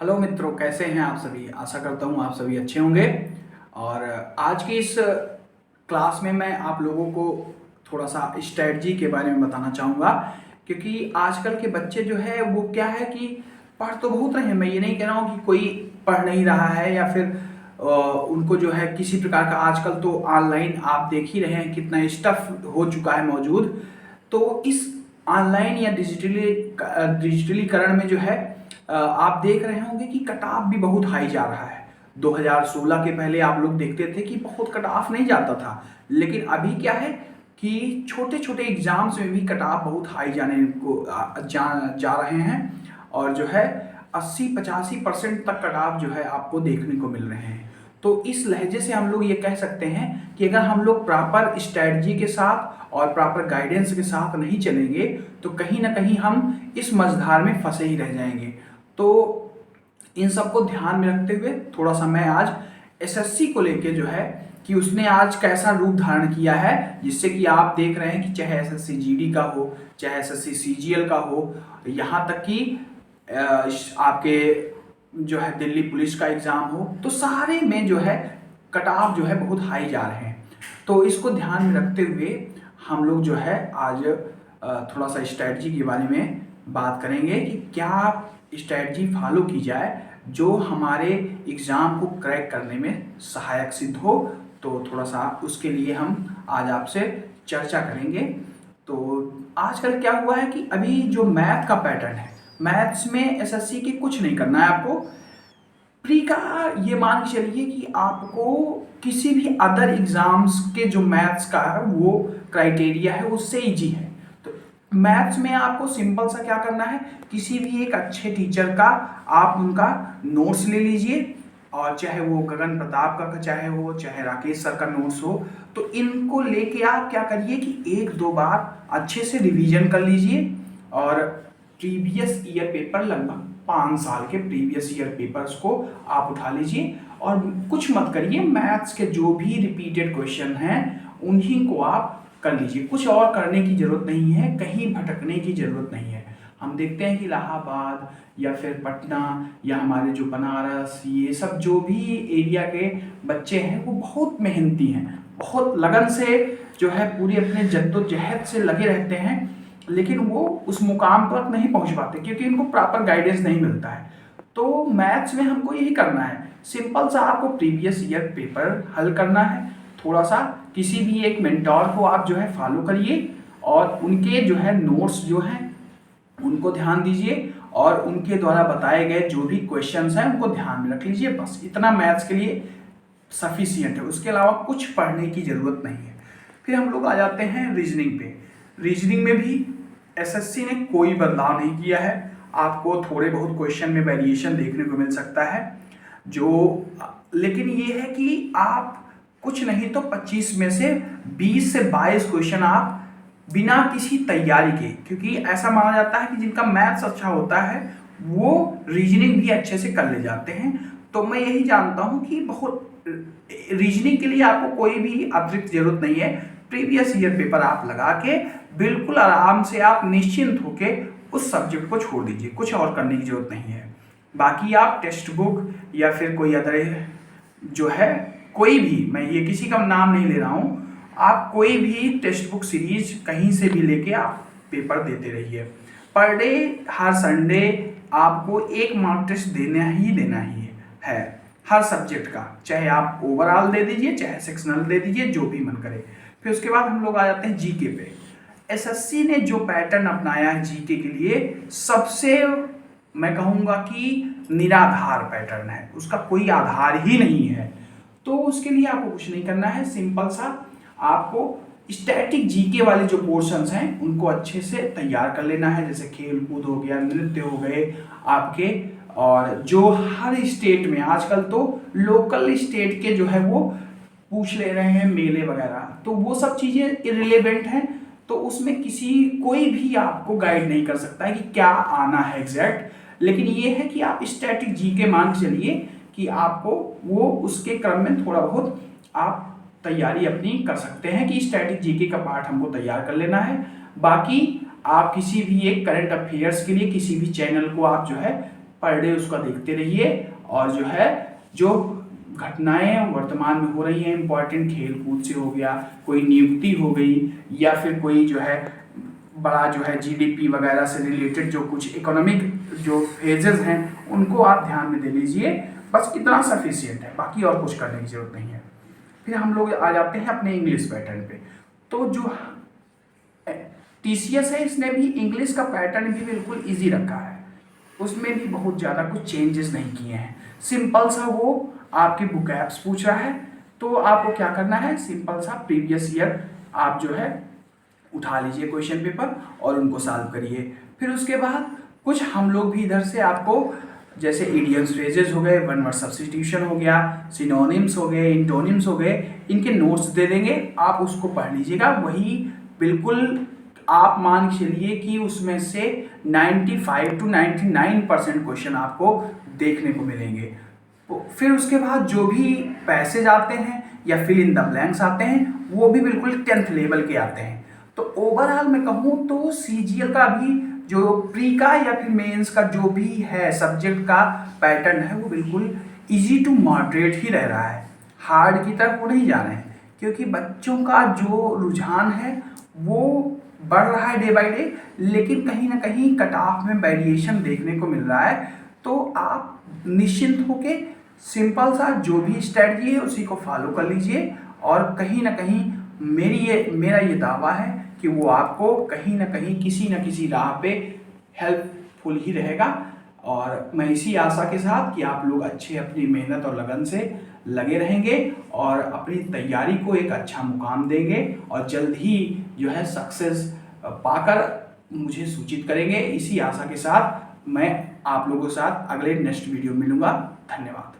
Hello मित्रों, कैसे हैं आप सभी। आशा करता हूँ आप सभी अच्छे होंगे। और आज की इस क्लास में मैं आप लोगों को थोड़ा सा स्ट्रेटजी के बारे में बताना चाहूँगा। क्योंकि आजकल के बच्चे जो है वो क्या है कि पढ़ तो बहुत रहे हैं। मैं ये नहीं कह रहा हूँ कि कोई पढ़ नहीं रहा है या फिर उनको जो है किसी प्रकार का, आजकल तो ऑनलाइन आप देख ही रहे हैं कितना स्टफ हो चुका है मौजूद। तो इस ऑनलाइन या डिजिटलीकरण में जो है आप देख रहे होंगे कि कट ऑफ भी बहुत हाई जा रहा है। 2016 के पहले आप लोग देखते थे कि बहुत कट ऑफ नहीं जाता था, लेकिन अभी क्या है कि छोटे छोटे एग्जाम्स में भी कट ऑफ बहुत हाई जाने को जा रहे हैं। और जो है 80-85% तक कट ऑफ जो है आपको देखने को मिल रहे हैं। तो इस लहजे से हम लोग ये कह सकते हैं कि अगर हम लोग प्रॉपर स्ट्रेटजी के साथ और प्रॉपर गाइडेंस के साथ नहीं चलेंगे तो कहीं ना कहीं हम इस मझधार में फंसे ही रह जाएंगे। तो इन सबको ध्यान में रखते हुए थोड़ा सा मैं आज एसएससी को लेके जो है कि उसने आज कैसा रूप धारण किया है, जिससे कि आप देख रहे हैं कि चाहे एसएससी जीडी का हो, चाहे एसएससी सीजीएल का हो, यहाँ तक कि आपके जो है दिल्ली पुलिस का एग्जाम हो, तो सारे में जो है कट ऑफ जो है बहुत हाई जा रहे हैं। तो इसको ध्यान में रखते हुए हम लोग जो है आज थोड़ा सा स्ट्रेटजी के बारे में बात करेंगे कि क्या स्ट्रेटजी फॉलो की जाए जो हमारे एग्ज़ाम को क्रैक करने में सहायक सिद्ध हो। तो थोड़ा सा उसके लिए हम आज आपसे चर्चा करेंगे। तो आजकल क्या हुआ है कि अभी जो मैथ का पैटर्न है, मैथ्स में एसएससी के कुछ नहीं करना है आपको। प्री का ये मान के चलिए कि आपको किसी भी अदर एग्जाम्स के जो मैथ्स का है वो क्राइटेरिया है उससे इजी है। तो मैथ्स में आपको सिंपल सा क्या करना है, किसी भी एक अच्छे टीचर का आप उनका नोट्स ले लीजिए, और चाहे वो गगन प्रताप का चाहे हो, चाहे राकेश सर का नोट्स हो, तो इनको लेके आप क्या करिए कि एक दो बार अच्छे से रिवीजन कर लीजिए। और प्रीवियस ईयर पेपर, लगभग 5 साल के प्रीवियस ईयर पेपर्स को आप उठा लीजिए और कुछ मत करिए। मैथ्स के जो भी रिपीटेड क्वेश्चन हैं उन्हीं को आप कर लीजिए, कुछ और करने की जरूरत नहीं है, कहीं भटकने की जरूरत नहीं है। हम देखते हैं कि इलाहाबाद या फिर पटना या हमारे जो बनारस, ये सब जो भी एरिया के बच्चे हैं वो बहुत मेहनती हैं, बहुत लगन से जो है पूरी अपने जद्दोजहद से लगे रहते हैं, लेकिन वो उस मुकाम तक नहीं पहुंच पाते क्योंकि उनको प्रॉपर गाइडेंस नहीं मिलता है। तो मैथ्स में हमको यही करना है, सिंपल सा आपको प्रीवियस ईयर पेपर हल करना है। थोड़ा सा किसी भी एक मेंटोर को आप जो है फॉलो करिए और उनके जो है नोट्स जो हैं उनको ध्यान दीजिए और उनके द्वारा बताए गए जो भी क्वेश्चंस हैं उनको ध्यान में रख लीजिए। बस इतना मैथ्स के लिए सफिशियंट है, उसके अलावा कुछ पढ़ने की ज़रूरत नहीं है। फिर हम लोग आ जाते हैं रीजनिंग पे। रीजनिंग में भी एसएससी ने कोई बदलाव नहीं किया है। आपको थोड़े बहुत क्वेश्चन में वेरिएशन देखने को मिल सकता है, जो लेकिन ये है कि आप कुछ नहीं तो 25 में से 20 से 22 क्वेश्चन आप बिना किसी तैयारी के, क्योंकि ऐसा माना जाता है कि जिनका मैथ्स अच्छा होता है वो रीजनिंग भी अच्छे से कर ले जाते हैं। तो मैं यही जानता हूँ कि बहुत रीजनिंग के लिए आपको कोई भी अतिरिक्त जरूरत नहीं है। प्रीवियस ईयर पेपर आप लगा के बिल्कुल आराम से आप निश्चिंत होके उस सब्जेक्ट को छोड़ दीजिए, कुछ और करने की जरूरत नहीं है। बाकी आप टेक्स्ट बुक या फिर कोई अदर जो है, कोई भी, मैं ये किसी का नाम नहीं ले रहा हूँ, आप कोई भी टेक्स्ट बुक सीरीज कहीं से भी लेके आप पेपर देते रहिए। पर डे हर संडे आपको एक मॉक टेस्ट देना ही है हर सब्जेक्ट का, चाहे आप ओवरऑल दे दीजिए चाहे सेक्शनल दे दीजिए, जो भी मन करे। फिर उसके बाद हम लोग आ जाते हैं जीके पे। एसएससी ने जो पैटर्न अपनाया है जीके के लिए, सबसे मैं कहूँगा कि निराधार पैटर्न है, उसका कोई आधार ही नहीं है। तो उसके लिए आपको कुछ नहीं करना है, सिंपल सा आपको स्टैटिक जीके वाले जो पोर्शंस हैं उनको अच्छे से तैयार कर लेना है, जैसे खेल कूद हो गया, नृत्य हो गए आपके, और जो हर स्टेट में आजकल तो लोकल स्टेट के जो है वो पूछ ले रहे हैं मेले वगैरह, तो वो सब चीज़ें इरिलेवेंट हैं। तो उसमें कोई भी आपको गाइड नहीं कर सकता है कि क्या आना है एग्जैक्ट, लेकिन ये है कि आप स्टैटिक जीके मान के चलिए कि आपको वो उसके क्रम में थोड़ा बहुत आप तैयारी अपनी कर सकते हैं कि स्टैटिक जीके का पार्ट हमको तैयार कर लेना है। बाकी आप किसी भी एक करंट अफेयर्स के लिए किसी भी चैनल को आप जो है पर डे उसका देखते रहिए, और जो है जो घटनाएं वर्तमान में हो रही हैं इम्पॉर्टेंट, खेल कूद से हो गया, कोई नियुक्ति हो गई, या फिर कोई जो है बड़ा जो है जीडीपी वगैरह से रिलेटेड जो कुछ इकोनॉमिक जो फेजेस हैं उनको आप ध्यान में दे लीजिए। बस इतना सफिशिएंट है, बाकी और कुछ करने की जरूरत नहीं है। फिर हम लोग आ जाते हैं अपने इंग्लिश पैटर्न पे। तो जो टीसीएस है इसने भी इंग्लिश का पैटर्न भी बिल्कुल इजी रखा है, उसमें भी बहुत ज़्यादा कुछ चेंजेस नहीं किए हैं। सिंपल सा वो आपकी बुक ऐप्स पूछ रहा है, तो आपको क्या करना है, सिंपल सा प्रीवियस ईयर आप जो है उठा लीजिए क्वेश्चन पेपर और उनको सॉल्व करिए। फिर उसके बाद कुछ हम लोग भी इधर से आपको जैसे इडियम्स फ्रेजेस हो गए, वन वर्ड सब्स्टिट्यूशन हो गया, सिनोनिम्स हो गए, इंटोनिम्स हो गए, इनके नोट्स दे देंगे, आप उसको पढ़ लीजिएगा। वही बिल्कुल आप मान के चलिए कि उसमें से 95 to 99% क्वेश्चन आपको देखने को मिलेंगे। फिर उसके बाद जो भी पैसेज आते हैं या फिल इन द ब्लैंक्स आते हैं वो भी बिल्कुल 10th लेवल के आते हैं। तो ओवरऑल मैं कहूँ तो सीजीएल का भी जो प्री का या फिर मेंस का जो भी है सब्जेक्ट का पैटर्न है वो बिल्कुल इजी टू मॉडरेट ही रह रहा है, हार्ड की तरफ वो नहीं जा रहे हैं, क्योंकि बच्चों का जो रुझान है वो बढ़ रहा है डे बाय डे, लेकिन कहीं ना कहीं कट ऑफ में वेरिएशन देखने को मिल रहा है। तो आप निश्चिंत होके सिंपल सा जो भी स्ट्रेटजी है उसी को फॉलो कर लीजिए, और कहीं ना कहीं मेरा ये दावा है कि वो आपको कहीं ना कहीं किसी न किसी राह पे हेल्पफुल ही रहेगा। और मैं इसी आशा के साथ कि आप लोग अच्छे अपनी मेहनत और लगन से लगे रहेंगे और अपनी तैयारी को एक अच्छा मुकाम देंगे, और जल्द ही जो है सक्सेस पाकर मुझे सूचित करेंगे। इसी आशा के साथ मैं आप लोगों के साथ अगले नेक्स्ट वीडियो मिलूंगा। धन्यवाद।